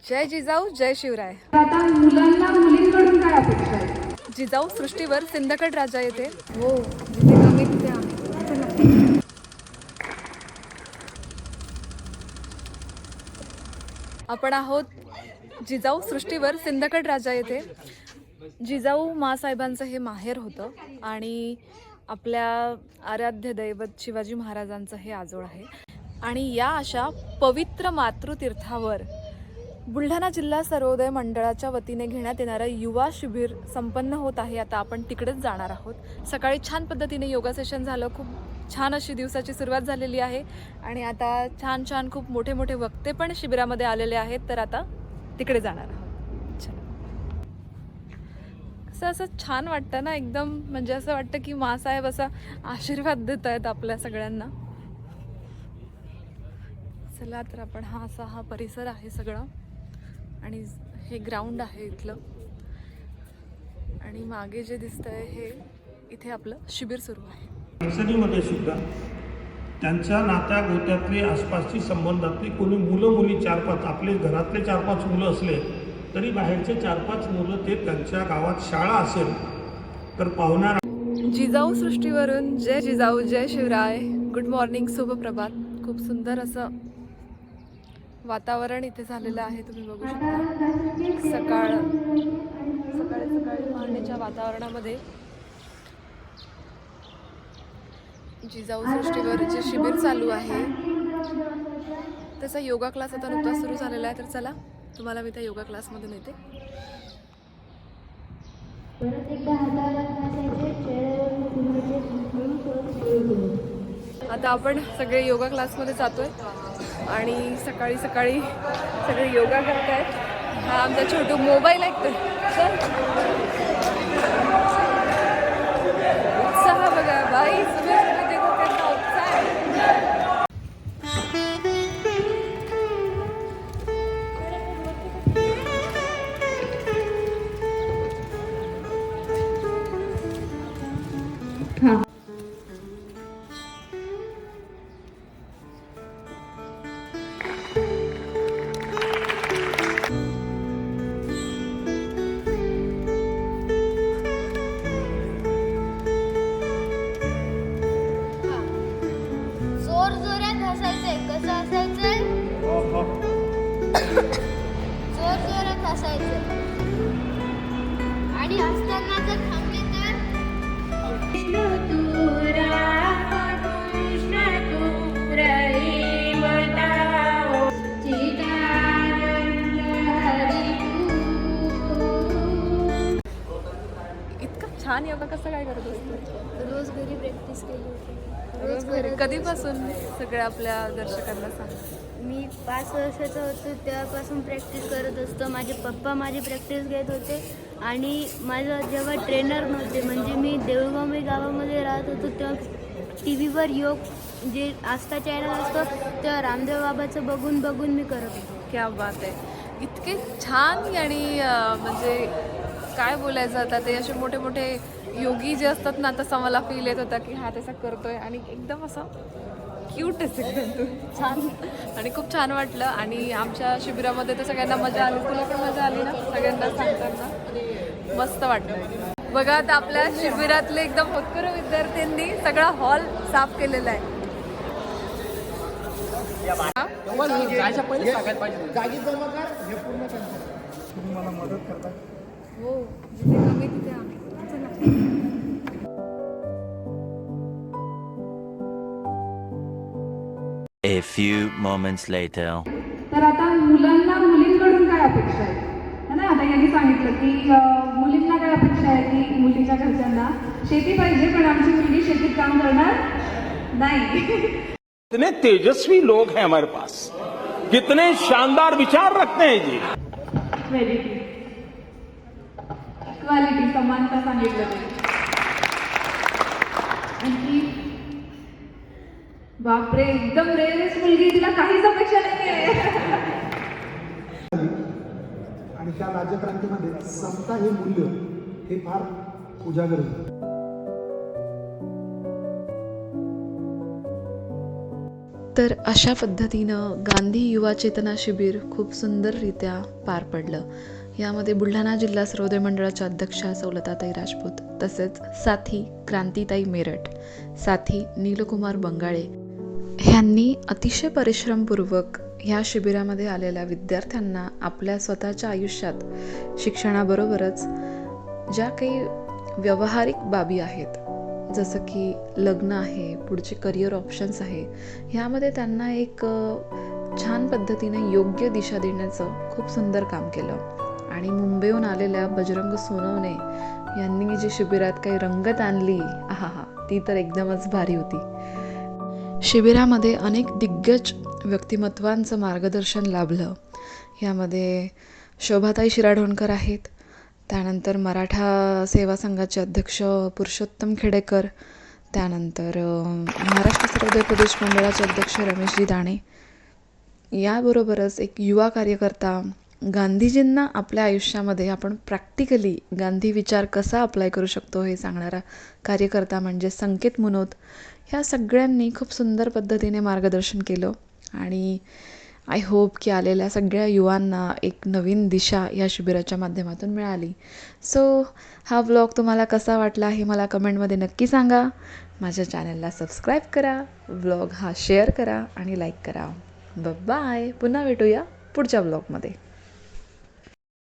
जय जिजाऊ जय शिवराय. आता मुलांना मुलींकडून काय अपेक्षा आहे? जिजाऊ सृष्टीवर सिंदकड राजा येते. हो, जिथे कमी तिथे आम्ही. आपण आहोत जिजाऊ सृष्टीवर सिंदकड राजा येथे. जिजाऊ मासाहेबांचं हे माहेर होतं आणि आपल्या आराध्य दैवत शिवाजी महाराजांचं हे आजोळ आहे. आणि या अशा पवित्र मातृतीर्थावर बुलढाणा जिल्हा सर्वोदय मंडळाच्या वतीने घेण्यात येणारं युवा शिबिर संपन्न होत आहे. आता आपण तिकडेच जाणार आहोत. सकाळी छान पद्धतीने योगा सेशन झालं. खूप छान अशी दिवसाची सुरुवात झालेली आहे आणि आता छान छान खूप मोठे मोठे वक्ते पण शिबिरामध्ये आलेले आहेत. तर आता तिकडे जाणार आहोत. असं छान वाटतं ना एकदम. म्हणजे असं वाटतं की मासाहेब असा आशीर्वाद देत आहेत आपल्या सगळ्यांना. चला तर आपण हा परिसर आहे सगळं आणि हे ग्राउंड आहे इथलं आणि मागे जे दिसतंय हे इथे आपलं शिबिर सुरू आहे. नर्सरीमध्ये सुद्धा त्यांच्या नात्या गोत्यातली आसपासची संबंधातली कोणी मुलं मुली 4-5 आपले घरातले 4-5 मुलं असले तरी बाहेरचे 4-5 मुलं ते त्यांच्या गावात शाळा असेल तर पाहुणार. जिजाऊ सृष्टीवरून जय जिजाऊ जय शिवराय. गुड मॉर्निंग, शुभ प्रभात. खूप सुंदर असं वातावरण इथे झालेलं आहे. तुम्ही बघू शकता सकाळी पहाटेच्या वातावरणामध्ये जिजाऊ सृष्टीवर जे शिबिर चालू आहे त्याचा योगा क्लास आता नुकताच सुरू झालेला आहे. तर चला तुम्हाला मी त्या योगा क्लासमध्ये नेते. आता आपण सगळे योगा क्लासमध्ये जातोय आणि सकाळी सगळे योगा करतायत. हा आमचा छोटू मोबाईल ऐकतोय. चल उत्साह बघा बाई. सुबह देखो कैसा उत्साह है. आणि असताना जर थांबले तर इतका छान योगा कसं काय करत असतो? रोज घरी प्रॅक्टिस केली होती. रोज बरं. कधीपासून सगळ्या आपल्या दर्शकांना सांग. मी 5 वर्षाचा होतो तेव्हापासून प्रॅक्टिस करत असतो. माझे पप्पा माझी प्रॅक्टिस घेत होते आणि माझं जेव्हा ट्रेनर नव्हते म्हणजे मी देऊळगाव गावामध्ये राहत होतो तेव्हा टी व्हीवर योग जे आस्था चॅनल असतो तेव्हा रामदेव बाबाचं बघून मी करत होतो. क्या बात आहे. इतके छान आणि म्हणजे काय बोलायचं आता ते असे मोठे मोठे योगी जे असतात ना तसा मला फील येत होता की हा तसा करतोय आणि एकदम असं क्यूट आहे एकदम तू. छान आणि खूप छान वाटलं. आणि आमच्या शिबिरामध्ये तर सगळ्यांना मजा आली. तुला पण मजा आली ना? सगळ्यांना सांगताना मस्त वाटलं. बघा आता आपल्या शिबिरातले एकदम होतकरू विद्यार्थ्यांनी सगळा हॉल साफ केलेला आहे. मला मदत करता? हो, जिथे कमी तिथे आम्ही. A few moments later. तर आता मुलांना मुलींकडून काय अपेक्षा आहे? है ना? आता यांनी सांगितलं की मुलींना काय अपेक्षा आहे की मुलीच्या घरच्यांना शेती पाहिजे पण आमची मुलगी शेतीत काम करणार नाही. कितने तेजस्वी लोग हैं हमारे पास, कितने शानदार विचार रखते हैं जी. व्हेरी इक्वालिटी, समानता सांगितलं ते. आणखी बापरे एकदम रेस मुलगी, तिला काहीच अपेक्षा नाहीये. आणि त्या राज्यक्रांतीमध्ये समता हे मूल्य हे फार उजागर होतं. तर अशा पद्धतीनं गांधी युवा चेतना शिबिर खूप सुंदररित्या पार पडलं. यामध्ये बुलढाणा जिल्हा सर्वोदय मंडळाच्या अध्यक्षा सौलताताई राजपूत, तसेच साथी क्रांतीताई मेरठ, साथी नीलकुमार बंगाळे ह्यांनी अतिशय परिश्रमपूर्वक ह्या शिबिरामध्ये आलेल्या विद्यार्थ्यांना आपल्या स्वतःच्या आयुष्यात शिक्षणाबरोबरच ज्या काही व्यावहारिक बाबी आहेत, जसं की लग्न आहे, पुढचे करिअर ऑप्शन्स आहे, ह्यामध्ये त्यांना एक छान पद्धतीने योग्य दिशा देण्याचं खूप सुंदर काम केलं. आणि मुंबईहून आलेल्या बजरंग सोनवणे यांनी जी शिबिरात काही रंगत आणली, आहा, ती तर एकदमच भारी होती. शिबिरामध्ये अनेक दिग्गज व्यक्तिमत्वांचं मार्गदर्शन लाभलं. यामध्ये शोभाताई शिराढोणकर आहेत, त्यानंतर मराठा सेवा संघाचे अध्यक्ष पुरुषोत्तम खेडेकर, त्यानंतर महाराष्ट्र सर्वोदय प्रदेश मंडळाचे अध्यक्ष रमेशजी दाणे, याबरोबरच एक युवा कार्यकर्ता, गांधीजींना आपल्या आयुष्यामध्ये आपण प्रॅक्टिकली गांधी विचार कसा अप्लाय करू शकतो हे सांगणारा कार्यकर्ता म्हणजे संकेत मुनोत, ह्या सगळ्यांनी खूप सुंदर पद्धतीने मार्गदर्शन केलं. आणि आय होप की आलेल्या सगळ्या युवांना एक नवीन दिशा या शिबिराच्या माध्यमातून मिळाली. सो हा व्लॉग तुम्हाला कसा वाटला हे मला कमेंटमध्ये नक्की सांगा. माझ्या चॅनलला सबस्क्राईब करा, व्लॉग हा शेअर करा आणि लाईक करा. बाय. पुन्हा भेटूया पुढच्या व्लॉगमध्ये.